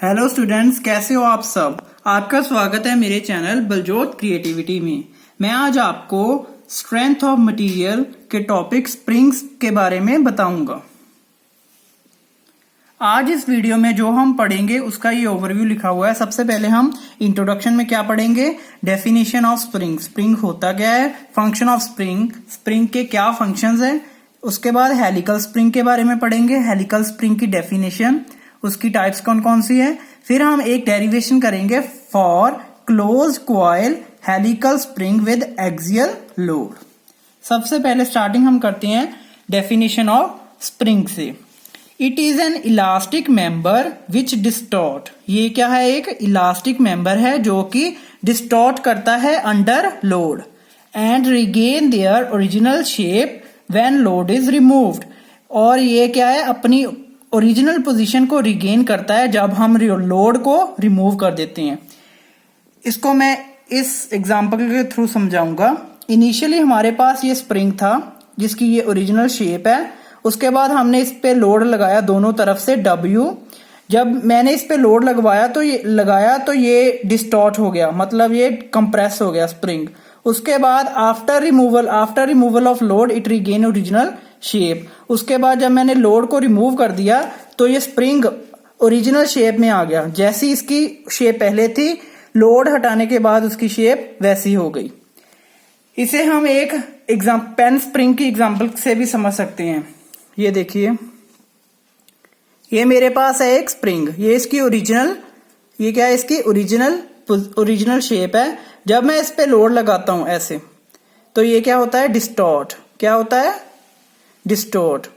Hello students, कैसे हो आप सब। आपका स्वागत है मेरे चैनल बलजोत क्रिएटिविटी में। मैं आज आपको स्ट्रेंथ ऑफ मटेरियल के टॉपिक स्प्रिंग्स के बारे में बताऊंगा। आज इस वीडियो में जो हम पढ़ेंगे उसका ये ओवरव्यू लिखा हुआ है। सबसे पहले हम इंट्रोडक्शन में क्या पढ़ेंगे, डेफिनेशन ऑफ स्प्रिंग, स्प्रिंग होता क्या है, फंक्शन ऑफ स्प्रिंग, स्प्रिंग के क्या फंक्शंस हैं। उसके बाद हेलिकल स्प्रिंग के बारे में पढ़ेंगे, हेलिकल स्प्रिंग की डेफिनेशन, उसकी टाइप्स कौन कौन सी है। फिर हम एक डेरिवेशन करेंगे for close coil helical spring with axial load. सबसे पहले स्टार्टिंग हम करते हैं डेफिनेशन ऑफ स्प्रिंग से। It is an elastic member which distort, ये क्या है, एक इलास्टिक मेंबर है जो कि डिस्टॉर्ट करता है under load and regain their original shape when load is removed. और ये क्या है, अपनी ओरिजिनल पोजीशन को रिगेन करता है जब हम लोड को रिमूव कर देते हैं। इसको मैं इस एग्जांपल के थ्रू समझाऊंगा। इनिशियली हमारे पास ये स्प्रिंग था जिसकी ये ओरिजिनल शेप है। उसके बाद हमने इस पे लोड लगाया दोनों तरफ से W। जब मैंने इस पे लोड लगाया तो ये डिस्टॉर्ट हो गया, मतलब ये कंप्रेस हो गया स्प्रिंग। उसके बाद after removal of load it regain original shape. उसके बाद जब मैंने लोड को रिमूव कर दिया तो ये स्प्रिंग ओरिजिनल शेप में आ गया। जैसी इसकी शेप पहले थी, लोड हटाने के बाद उसकी शेप वैसी हो गई। इसे हम एक पेन स्प्रिंग की एग्जांपल से भी समझ सकते हैं। ये देखिए, ये मेरे पास है एक स्प्रिंग, ये इसकी ओरिजिनल, ये क्या है, इसकी ओरिजिनल शेप है। जब मैं इस पे लोड लगाता हूं ऐसे, तो ये क्या होता है, डिस्टॉर्ट। क्या होता है, डिस्टॉर्ट।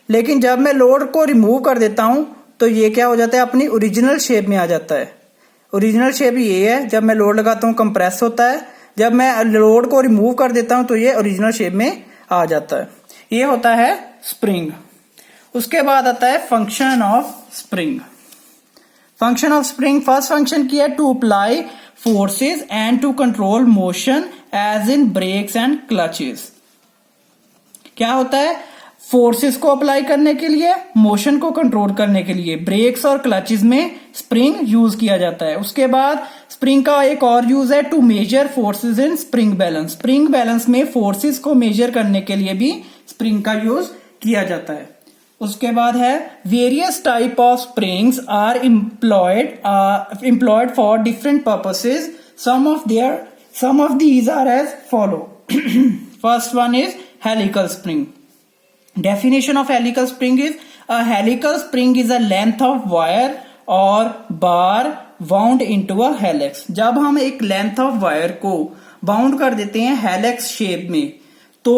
लेकिन जब मैं लोड को रिमूव कर देता हूं तो ये क्या हो जाता है, अपनी ओरिजिनल शेप में आ जाता है। ओरिजिनल शेप ये है, जब मैं लोड लगाता हूं कंप्रेस होता है, जब मैं लोड को रिमूव कर देता हूं तो ये ओरिजिनल शेप में आ जाता है। ये होता है स्प्रिंग। उसके बाद आता है function of spring. Function of spring, first function की है to apply forces and to control motion as in brakes and clutches. क्या होता है, फोर्सेस को अप्लाई करने के लिए, मोशन को कंट्रोल करने के लिए ब्रेक्स और क्लचेस में स्प्रिंग यूज किया जाता है। उसके बाद स्प्रिंग का एक और यूज है to measure forces in spring balance. Spring balance में फोर्सेस को मेजर करने के लिए भी स्प्रिंग का यूज किया जाता है। उसके बाद है various type of springs are employed for different purposes. Some of these are as follow. First one is helical spring. Definition of helical spring is a helical spring is a length of wire or bar wound into a helix. जब हम एक length of wire को bound कर देते हैं helix shape में तो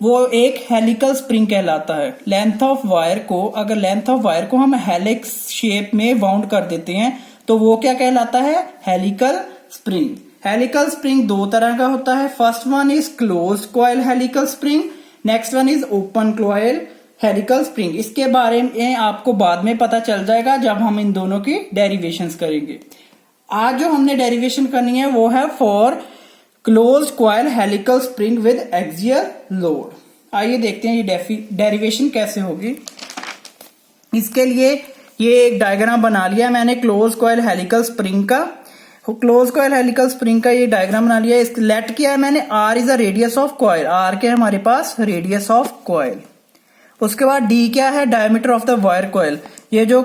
वो एक हेलिकल स्प्रिंग कहलाता है। लेंथ ऑफ वायर को, अगर लेंथ ऑफ वायर को हम हेलिक्स शेप में बाउंड कर देते हैं तो वो क्या कहलाता है, हेलिकल स्प्रिंग। हेलिकल स्प्रिंग दो तरह का होता है। First one is close coil helical spring, next one is open coil helical spring. इसके बारे में आपको बाद में पता चल जाएगा जब हम इन दोनों की डेरिवेशंस करेंगे। आज जो हमने डेरिवेशन करनी है वो है for close coil helical spring with axial load. आइए देखते हैं ये डेरिवेशन कैसे होगी। इसके लिए ये एक डायग्राम बना लिया मैंने क्लोज कॉइल हेलिकल स्प्रिंग का। क्लोज कॉइल हेलिकल स्प्रिंग का ये डायग्राम बना लिया। इसको लेट किया है मैंने, R is a radius of coil, R के हमारे पास रेडियस ऑफ कॉइल। उसके बाद डी क्या है, diameter of the wire coil. ये जो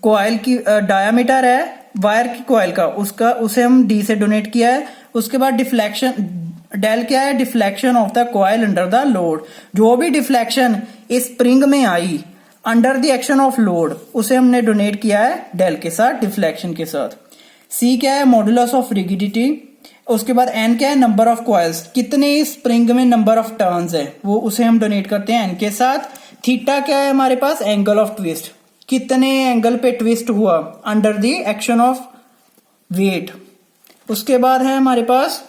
कॉइल की डायमीटर है वायर की कॉइल का, उसे हम डी से डोनेट किया है। उसके बाद डिफ्लेक्शन, डेल क्या है, deflection of the coil under the load. जो भी डिफ्लेक्शन इस स्प्रिंग में आई under the action of load उसे हमने डोनेट किया है डेल के साथ, डिफ्लेक्शन के साथ। सी क्या है, मॉडुलस ऑफ रिगिडिटी। उसके बाद एन क्या है, नंबर ऑफ कॉइल्स, कितने स्प्रिंग में नंबर ऑफ टर्न्स है वो उसे हम डोनेट करते हैं एन के साथ। थीटा क्या है हमारे पास, एंगल ऑफ ट्विस्ट, कितने एंगल पे ट्विस्ट हुआ under the action of weight. उसके बाद है हमारे पास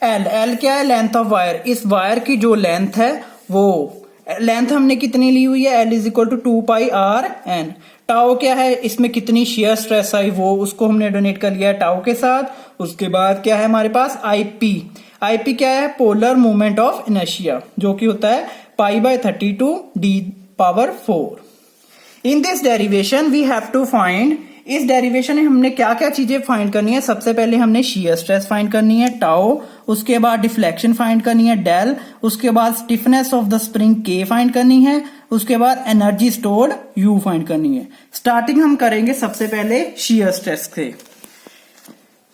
एल, एल क्या है, लेंथ ऑफ वायर। इस वायर की जो लेंथ है वो लेंथ हमने कितनी ली हुई है, L is equal to 2πr/n। Tau क्या है, इसमें कितनी शेयर स्ट्रेस आई वो उसको हमने डोनेट कर लिया है टाउ के साथ। उसके बाद क्या है हमारे पास आईपी, आईपी क्या है, पोलर मूवमेंट ऑफ इनर्शिया, जो कि होता है π/32 d⁴। In this derivation we have to find, इस डेरिवेशन में हमने क्या क्या चीजें फाइंड करनी है। सबसे पहले हमने शियर स्ट्रेस फाइंड करनी है टाउ, उसके बाद डिफ्लेक्शन फाइंड करनी है डेल, उसके बाद स्टिफनेस ऑफ द स्प्रिंग के फाइंड करनी है, उसके बाद एनर्जी स्टोर्ड यू फाइंड करनी है। स्टार्टिंग हम करेंगे सबसे पहले शियर स्ट्रेस से।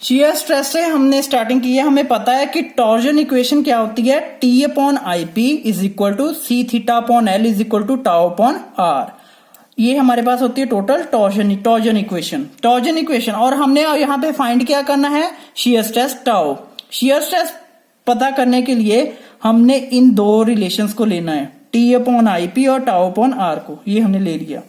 शियर स्ट्रेस से हमने स्टार्टिंग की है। हमें पता है कि टॉर्जन इक्वेशन क्या होती है, T upon I P is equal to C theta upon L is equal to tau upon R. ये हमारे पास होती है टोटल टॉर्जन इक्वेशन। और हमने यहाँ पे फाइंड क्या करना है, shear stress tau. Shear stress पता करने के लिए हमने इन दो रिलेशंस को लेना है, टी अपॉन आई पी और टाउ अपॉन आर को, ये हमने ले लिया।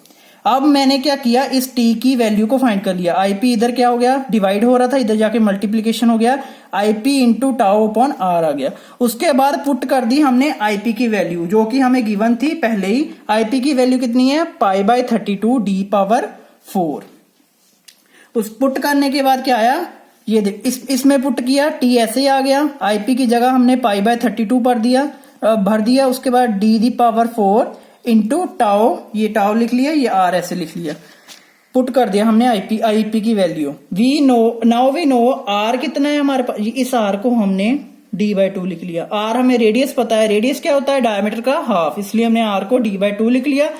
अब मैंने क्या किया, इस टी की वैल्यू को फाइंड कर लिया। आईपी इधर क्या हो गया, डिवाइड हो रहा था, इधर जाके मल्टीप्लीकेशन हो गया, IP into tau upon r आ गया। उसके बाद पुट कर दी हमने आईपी की वैल्यू जो कि हमें गिवन थी पहले ही। आईपी की वैल्यू कितनी है, पाई बाय 32 डी पावर 4। उस पुट करने के बाद क्या आया, ये देख, इसमें पुट किया, टी ऐसे ही आ गया। आईपी की जगह हमने पाई बाय 32 भर दिया। उसके बाद D the power 4 into tau, ये टाओ लिख लिया, ये आर ऐसे लिख लिया, पुट कर दिया हमने आईपी की value. Now we know R कितना है हमारे पास, इस आर को हमने d/2 लिख लिया। आर हमें रेडियस पता है, रेडियस क्या होता है, डायमीटर का हाफ, इसलिए हमने आर को d/2 लिख लिया।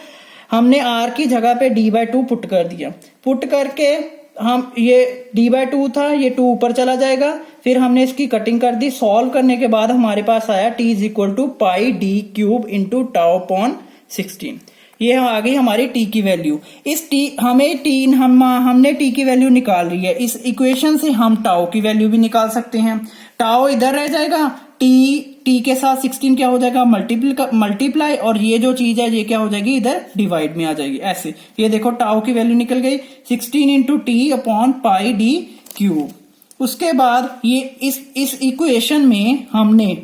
हमने आर की जगह पे d/2 पुट कर दिया। पुट करके हम ये d/2 था, ये 2 ऊपर चला जाएगा। फिर हमने इसकी कटिंग कर दी। सॉल्व करने के बाद हमारे पास आया t is equal to pi D cube into tau upon 16। ये आ गई हमारी टी की वैल्यू। इस टी हमने टी की वैल्यू निकाल रही है। इस इक्वेशन से हम टाउ की वैल्यू भी निकाल सकते हैं। टाउ इधर रह जाएगा, टी के साथ 16 क्या हो जाएगा, मल्टीप्लाई, और ये जो चीज है ये क्या हो जाएगी, इधर डिवाइड में आ जाएगी। ऐसे ये देखो टाउ की वैल्यू निकल गई 16 into T upon pi D cube. उसके बाद ये इस इक्वेशन में हमने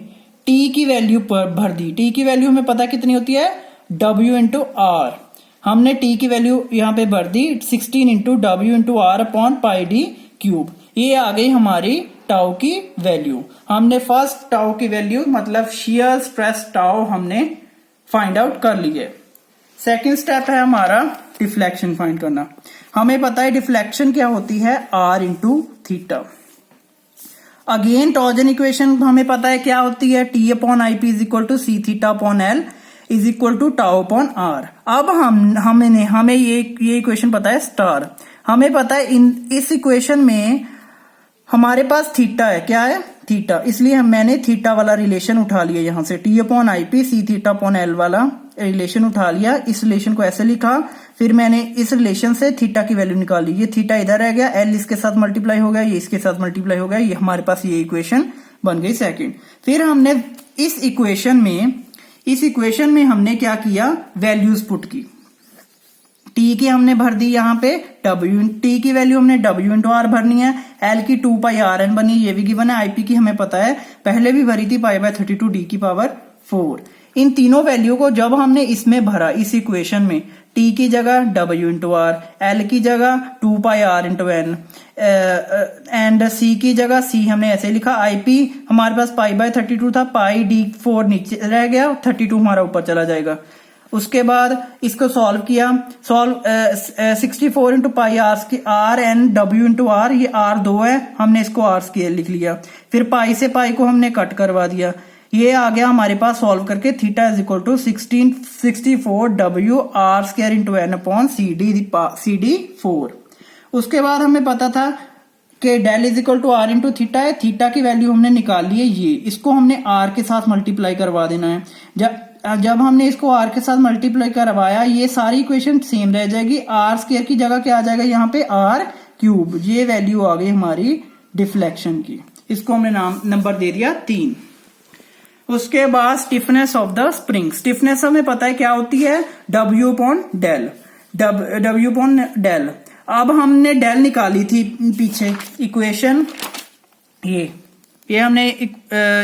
टी की वैल्यू पर भर दी। टी की वैल्यू हमें पता कितनी होती है, W इंटू आर। हमने टी की वैल्यू यहां पे भर दी 16 into W into R upon pi D cube. ये आ गई हमारी टाउ की वैल्यू। हमने फर्स्ट टाउ की वैल्यू मतलब शियर स्ट्रेस टाउ हमने फाइंड आउट कर ली है। सेकेंड स्टेप है हमारा डिफ्लेक्शन फाइंड करना। हमें पता है डिफ्लेक्शन क्या होती है, R into theta. Again torsion equation हमें पता है क्या होती है, T upon I P is equal to C theta upon L is equal to tau upon R. अब हमें ये इक्वेशन पता है स्टार। हमें पता है इस इक्वेशन में हमारे पास थीटा है, क्या है, थीटा, इसलिए मैंने थीटा वाला रिलेशन उठा लिया यहां से, T upon I P C theta upon L वाला रिलेशन उठा लिया। इस रिलेशन को ऐसे लिखा, फिर मैंने इस रिलेशन से थीटा की वैल्यू निकाली। ये थीटा इधर रह गया, एल इसके साथ मल्टीप्लाई हो गया, ये इसके साथ मल्टीप्लाई हो गया, ये हमारे पास ये इक्वेशन बन गई सेकेंड। फिर हमने इस इक्वेशन में हमने क्या किया, वैल्यूज पुट की। टी की हमने भर दी यहाँ पे टी की वैल्यू हमने W इंटू आर भरनी है। एल की 2 पाई आर एन बनी, ये भी गिवन है। आईपी की हमें पता है, पहले भी भरी थी, पाई बाय 32 डी की पावर 4। इन तीनों वैल्यू को जब हमने इसमें भरा, इस इक्वेशन में, टी की जगह W इंटू आर, एल की जगह 2 पाई आर इंटू एन, एंड सी की जगह सी हमने ऐसे लिखा। आईपी हमारे पास पाई बाय 32 था, पाई डी 4 नीचे रह गया, 32 हमारा ऊपर चला जाएगा। उसके बाद इसको सॉल्व किया। 64 into pi R N W into R, ये आर 2 है, हमने इसको आर स्क्वायर लिख लिया। फिर पाई से पाई को हमने कट करवा दिया। ये आ गया हमारे पास सॉल्व करके, theta is equal to 64 W R square into N upon C D 4। उसके बाद हमें पता था कि del is equal to R into theta है। थीटा की वैल्यू हमने निकाल ली है, ये इसको हमने आर के साथ मल्टीप्लाई करवा देना है। जब हमने इसको आर के साथ मल्टीप्लाई करवाया, ये सारी इक्वेशन सेम रह जाएगी। आर स्क्वायर की जगह क्या आ जाएगा, यहाँ पे आर क्यूब। ये वैल्यू आ गई हमारी डिफ्लेक्शन की, इसको हमने नंबर दे दिया 3। उसके बाद stiffness of the spring. Stiffness हमें पता है क्या होती है, W अपॉन डेल। अब हमने डेल निकाली थी पीछे इक्वेशन, ये हमने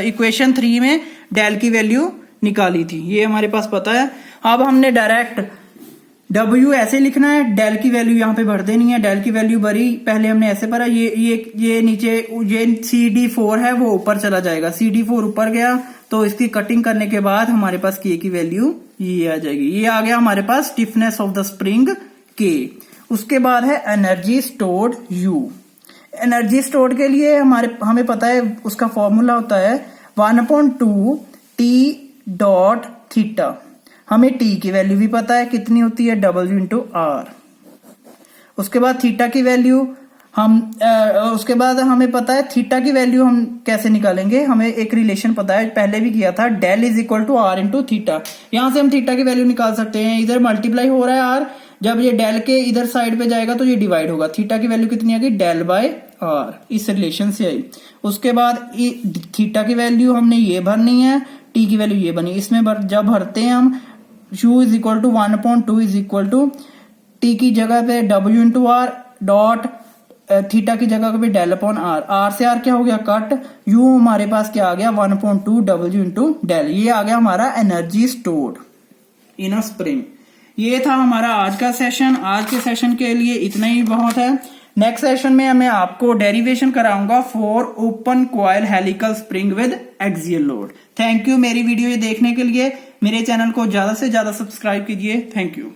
इक्वेशन 3 में डेल की वैल्यू निकाली थी, ये हमारे पास पता है। अब हमने डायरेक्ट W ऐसे लिखना है, डेल की वैल्यू यहाँ पे भर देनी है। डेल की वैल्यू भरी, पहले हमने ऐसे भरा, ये नीचे ये CD4 है वो ऊपर चला जाएगा। CD4 ऊपर गया तो इसकी कटिंग करने के बाद हमारे पास K की वैल्यू ये आ जाएगी। ये आ गया हमारे पास stiffness of the spring K। उसके बाद है energy stored U। Energy stored के लिए हमें पता है उसका फॉर्मूला होता है 1/2 T डॉट थीटा। हमें T की वैल्यू भी पता है कितनी होती है, W/R। उसके बाद थीटा की वैल्यू उसके बाद हमें पता है थीटा की वैल्यू हम कैसे निकालेंगे। हमें एक रिलेशन पता है, पहले भी किया था, del is equal to R into theta. यहां से हम थीटा की वैल्यू निकाल सकते हैं। इधर मल्टीप्लाई हो रहा है R, जब ये डेल के इधर साइड पे जाएगा तो ये डिवाइड होगा। थीटा की वैल्यू कितनी आ गई, डेल बाय R। इस रिलेशन से आई। उसके बाद थीटा की वैल्यू हमने ये भरनी है, T की वैल्यू ये बनी। इसमें जब भरते हैं हम U is equal to 1/2 is equal to T की जगह पे W/R डॉट थीटा की जगह पे डेल अपॉन R। R से R क्या हो गया, कट। U हमारे पास क्या आ गया, 1/2 W/डेल। ये आ गया हमारा energy stored in a spring. ये था हमारा आज का सेशन। आज के सेशन के लिए इतना ही बहुत है। नेक्स्ट सेशन में मैं आपको डेरिवेशन कराऊंगा for open coil helical spring with axial load. Thank you मेरी वीडियो ये देखने के लिए। मेरे चैनल को ज्यादा से ज्यादा सब्सक्राइब कीजिए। Thank you.